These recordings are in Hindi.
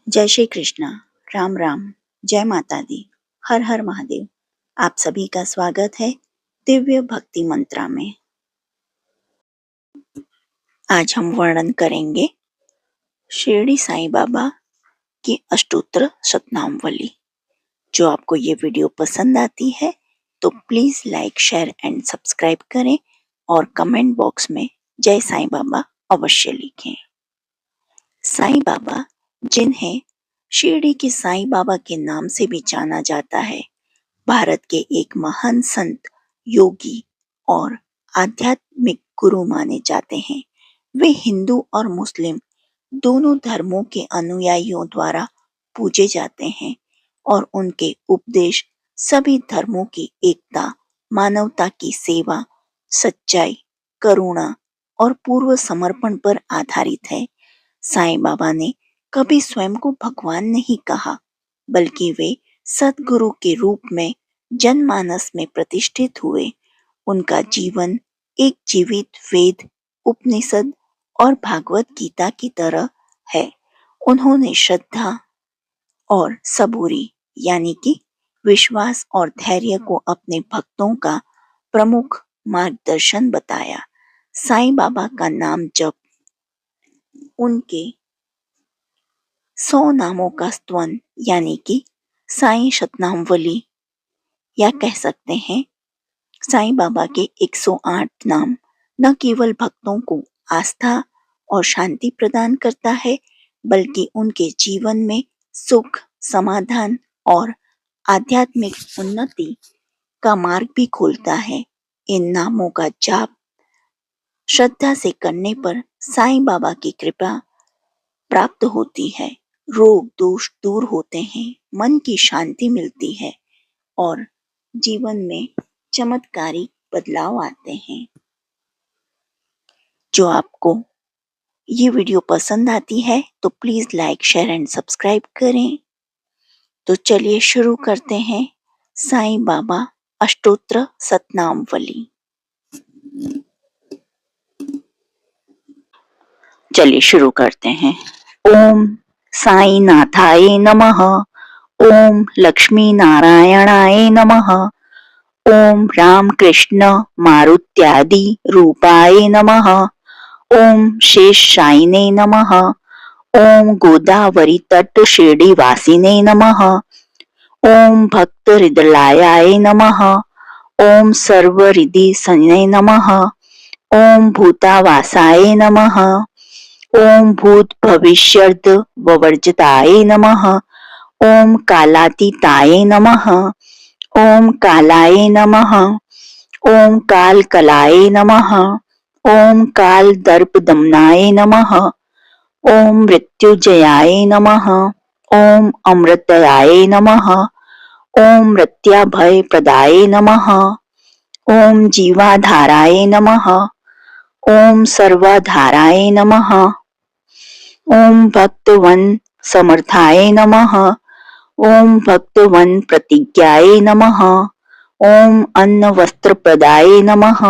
जय श्री कृष्ण, राम राम, जय माता दी, हर हर महादेव। आप सभी का स्वागत है दिव्य भक्ति मंत्रा में। आज हम वर्णन करेंगे शिरडी साईं बाबा की अष्टोत्तर शतनामवली। जो आपको ये वीडियो पसंद आती है तो please like, share and subscribe करें और कमेंट बॉक्स में जय साईं बाबा अवश्य लिखें। साईं बाबा, जिन्हें शिरडी के साईं बाबा के नाम से भी जाना जाता है, भारत के एक महान संत, योगी और आध्यात्मिक गुरु माने जाते हैं। वे हिंदू और मुस्लिम दोनों धर्मों के अनुयायियों द्वारा पूजे जाते हैं और उनके उपदेश सभी धर्मों की एकता, मानवता की सेवा, सच्चाई, करुणा और पूर्व समर्पण पर आधारित है। साईं बाबा ने कभी स्वयं को भगवान नहीं कहा, बल्कि वे सद्गुरु के रूप में जनमानस में प्रतिष्ठित हुए। उनका जीवन एक जीवित वेद, उपनिषद और भागवत गीता की तरह है। उन्होंने श्रद्धा और सबूरी यानी कि विश्वास और धैर्य को अपने भक्तों का प्रमुख मार्गदर्शन बताया। साईं बाबा का नाम जप उनके 100 नामों का स्तवन यानी कि साईं शतनामवली या कह सकते हैं साईं बाबा के 108 नाम न केवल भक्तों को आस्था और शांति प्रदान करता है, बल्कि उनके जीवन में सुख, समाधान और आध्यात्मिक उन्नति का मार्ग भी खोलता है। इन नामों का जाप श्रद्धा से करने पर साईं बाबा की कृपा प्राप्त होती है, रोग दोष दूर होते हैं, मन की शांति मिलती है और जीवन में चमत्कारिक बदलाव आते हैं। जो आपको ये वीडियो पसंद आती है तो please like, share and subscribe करें। तो चलिए शुरू करते हैं साईं बाबा अष्टोत्तर शतनामवली। चलिए शुरू करते हैं। ओम साई नाथाय नमः। ओम लक्ष्मी नारायणाय नमः। ओम राम कृष्ण मारुत्यादि रूपाय नमः। ओम शेष शाइने नमः। ओम गोदावरी तट शिरडी वासिने नमः। ओम भक्त हृदयाय नमः। ओम सर्व रिद्धि सने नमः। ओम भूतावासाय नमः। ओम भूत भविष्यद ववर्जिताय नमः। ओम कालातीताय नमः। ओम कालाय नमः। ओम काल कलाय नमः। ओम काल दर्प दमनाय नमः। ओम मृत्युजयाय नमः। ओम अमृतयाय नमः। ओम मृत्याभय प्रदाय नमः। ओम जीवाधाराय नमः। ओम सर्वाधाराय नमः। ओम भक्तवन समर्थाय नमः। ओम भक्तवन प्रतिज्ञाय नमः। ओम अन्न वस्त्र प्रदाय नमः।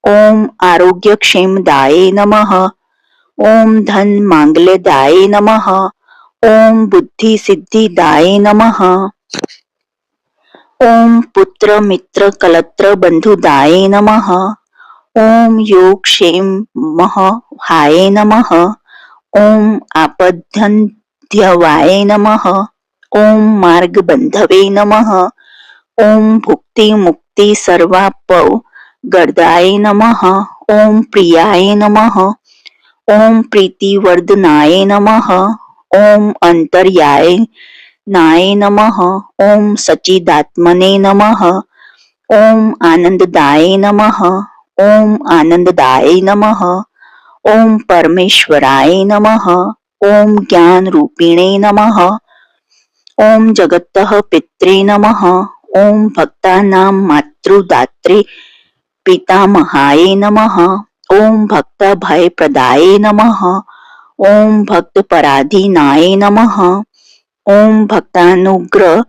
ओम आरोग्य क्षेमदाय नमः। ओम धन मांगल्यदाय नमः। ओम बुद्धि सिद्धिदाय नमः। ओम पुत्र मित्र कलत्र बंधुदाय नमः। ओम योग क्षेम हाय नमः। ओम आपद्यवाय नमः। ओम मार्ग बंधवे नमः। ओम भुक्ति मुक्ति सर्वापव गर्दाय नमः। ओम प्रियाय नमः। ओम प्रीतिवर्धनाय नमः। ओम अंतर्याय नाय नमः। ओम सच्चिदात्मने नमः। ओम आनंददाय नमः। ओम आनंददाय नमः। ओम परमेश्वराय नमः। ओम ज्ञान रूपिणे नमः। ओम जगतः पित्रे नमः। ओम भक्तानां मातृदात्रे पितामहाय नमः। ओम भक्त भय प्रदाय नमः। ओम भक्त पराधीनाय नमः। ओम भक्तानुग्रह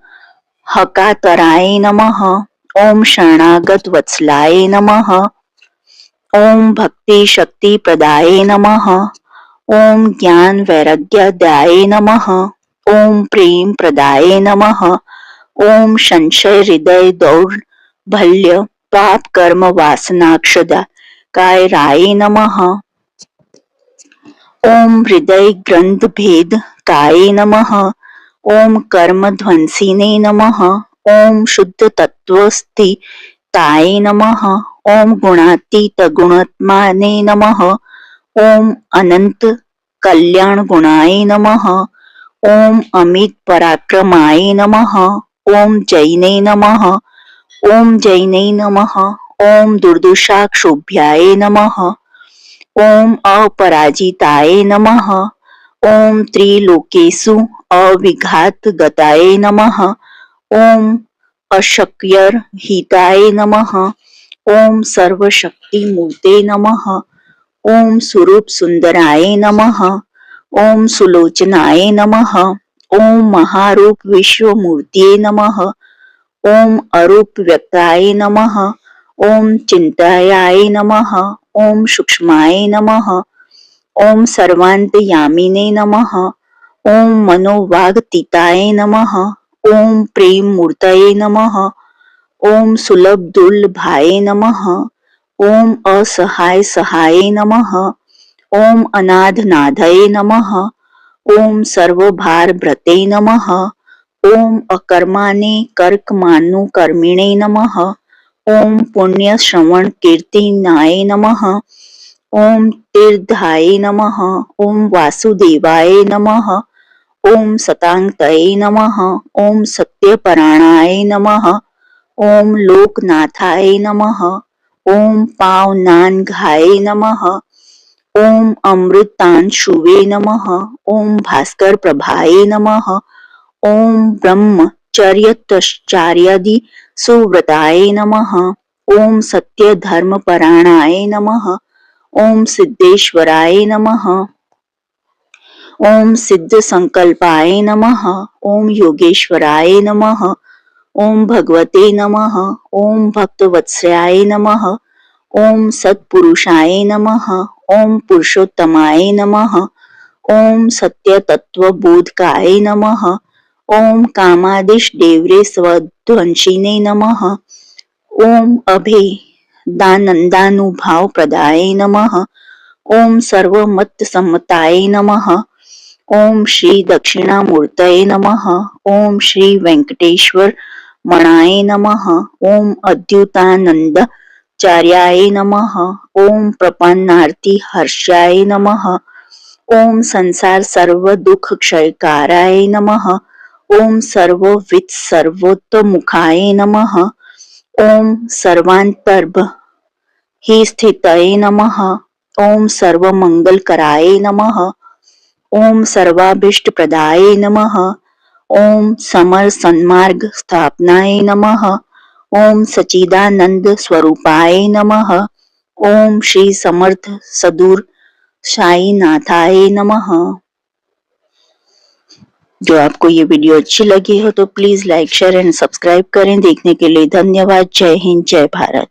हकातराय नमः। ओम शरणागत वत्सलाय नमः। ओम भक्ति शक्ति प्रदाय नमः। ओम ज्ञान वैराग्यदाय नमः। ओम प्रेम प्रदाय नमः। ओम संशय हृदय दौर्बल्य पाप कर्म वासनाक्षदा कायराय नमः। ओम हृदय ग्रंथ भेद काय नमः। ओम कर्म ध्वंसिने नमः। ओम शुद्ध तत्वस्थि ताय नमः। ओम गुणातीत गुणात्माने नमः। ओम अनंत कल्याण गुणाय नमः। ओम अमित पराक्रमाय नमः। ओम जैने नमः। ओम जैने नमः। ओम दुर्दुषाक्षुभ्याय नमः। ओम अपराजिताय नमः। ओम त्रिलोकेषु अविघात गताय नमः। ओम अशक्यर हिताय नमः। ओम सर्वशक्ति मूर्ते नमः। ओम स्वरूप सुंदराय नमः। ओम सुलोचनाय नमः। ओम महारूप विश्वमूर्तिये नमः। ओम अरूप व्यक्ताय नमः। ओम चिंतायाय नमः। ओम सूक्ष्माय नमः। ओम सर्वांतयामिने नमः। ओम मनोवागतीताय नमः। ओम प्रेम मूर्तये नमः। ओम सुलभ दुर्लभाय नमः। ओम असहाय सहाय नमः। ओम अनाथनाथये नमः। ओम सर्वभार भ्रते नमः। ओम अकर्माणे कर्कमानु कर्मिणे नमः। ओम पुण्य श्रवण कीर्तिनाय नमः। ओम तीर्थाय नमः। ओम वासुदेवाय नमः। ओम सतांगतये नमः। ओम सत्यपरायणाय नमः। ओम लोकनाथाय नमः। ओम पावनानघाय नमः। ओम अमृतांशुवे नमः। ओम भास्कर प्रभाय नमः। ओम ब्रह्मचर्यतश्चार्यादि सुव्रताय नमः। ओम सत्य धर्म परायणाय नमः। ओम सिद्धेश्वराय नमः। ओम सिद्ध संकल्पाय नमः। ओम योगेश्वराय नमः। ओम भगवते नमः। ओम भक्तवत्सलाय नमः। ओम सत्पुरुषाय नमः। ओम पुरुषोत्तमाय नमः। ओम सत्य तत्व बोधकाय नमः। ओम कामादिश देवरे स्वध्वंसिने नमः। ओम अभे दानंदानुभाव प्रदाय नमः। ओम सर्वमत सम्मताय नमः। ओम श्री दक्षिणामूर्तये नमः। ओम श्री वेंकटेश्वर मणाय नमः। ओम अद्युतानंद चार्याय नमः। ओम प्रपन्नार्ति हर्षाय नमः। ओम संसार सर्व दुख क्षयकाराय नमः। ओम सर्वविद सर्वोत्तमुखाय नमः। ओम सर्वांतर्भ ही स्थितये नमः। ओम सर्वमंगलकराय नमः। ओम सर्वाभीष्ट प्रदाय नमः। ओम समर सन्मार्ग स्थापनाय नमः। ओम सच्चिदानंद स्वरूपाय नमः। ओम श्री समर्थ सदूर साईनाथाय नमः। जो आपको ये वीडियो अच्छी लगी हो तो please like share and subscribe करें। देखने के लिए धन्यवाद। जय हिंद, जय भारत।